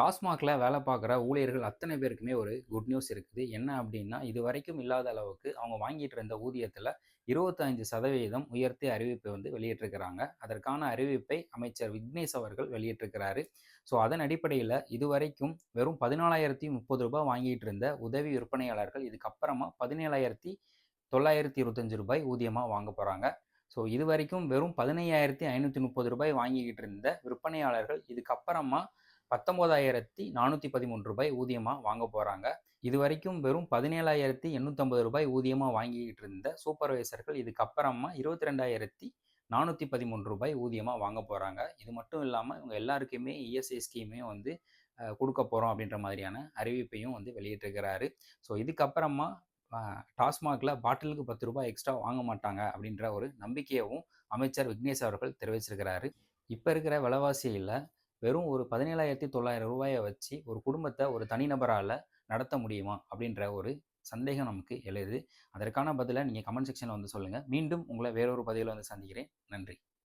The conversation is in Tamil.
டாஸ்மாக்ல வேலை பார்க்குற ஊழியர்கள் அத்தனை பேருக்குமே ஒரு குட் நியூஸ் இருக்குது. என்ன அப்படின்னா, இதுவரைக்கும் இல்லாத அளவுக்கு அவங்க வாங்கிட்டு இருந்த ஊதியத்தில 25% உயர்த்தி அறிவிப்பை வெளியிட்டிருக்கிறாங்க. அதற்கான அறிவிப்பை அமைச்சர் விக்னேஷ் அவர்கள் வெளியிட்டிருக்கிறாரு. ஸோ அதன் அடிப்படையில இதுவரைக்கும் வெறும் ரூ. 14,030 வாங்கிட்டு இருந்த உதவி விற்பனையாளர்கள் இதுக்கப்புறமா ரூ. 17,925 ஊதியமா வாங்க போறாங்க. ஸோ இதுவரைக்கும் வெறும் ரூ. 15,530 வாங்கிக்கிட்டு இருந்த விற்பனையாளர்கள் இதுக்கப்புறமா ரூ. 19,413 ஊதியமா வாங்க போறாங்க. இதுவரைக்கும் வெறும் ரூ. 17,850 ஊதியமா வாங்கிக்கிட்டு இருந்த சூப்பர்வைசர்கள் இதுக்கப்புறமா ரூ. 22,413 ஊதியமா வாங்க போறாங்க. இது மட்டும் இல்லாம இவங்க எல்லாருக்குமே இஎஸ்ஐ ஸ்கீமையும் குடுக்க போறோம் அப்படின்ற மாதிரியான அறிவிப்பையும் வெளியிட்டிருக்கிறாரு. ஸோ இதுக்கப்புறமா டாஸ்மாக்ல பாட்டிலுக்கு ரூ. 10 எக்ஸ்ட்ரா வாங்க மாட்டாங்க அப்படின்ற ஒரு நம்பிக்கையவும் அமைச்சர் விக்னேஷ் அவர்கள் தெரிவிச்சிருக்கிறாரு. இப்ப இருக்கிற விலைவாசியில வெறும் ஒரு ரூ. 17,900 வச்சு ஒரு குடும்பத்தை ஒரு தனிநபரால நடத்த முடியுமா அப்படின்ற ஒரு சந்தேகம் நமக்கு எழுது. அதற்கான பதிலை நீங்க கமெண்ட் செக்ஷன்ல சொல்லுங்க. மீண்டும் உங்களை வேறொரு பதிவில் சந்திக்கிறேன். நன்றி.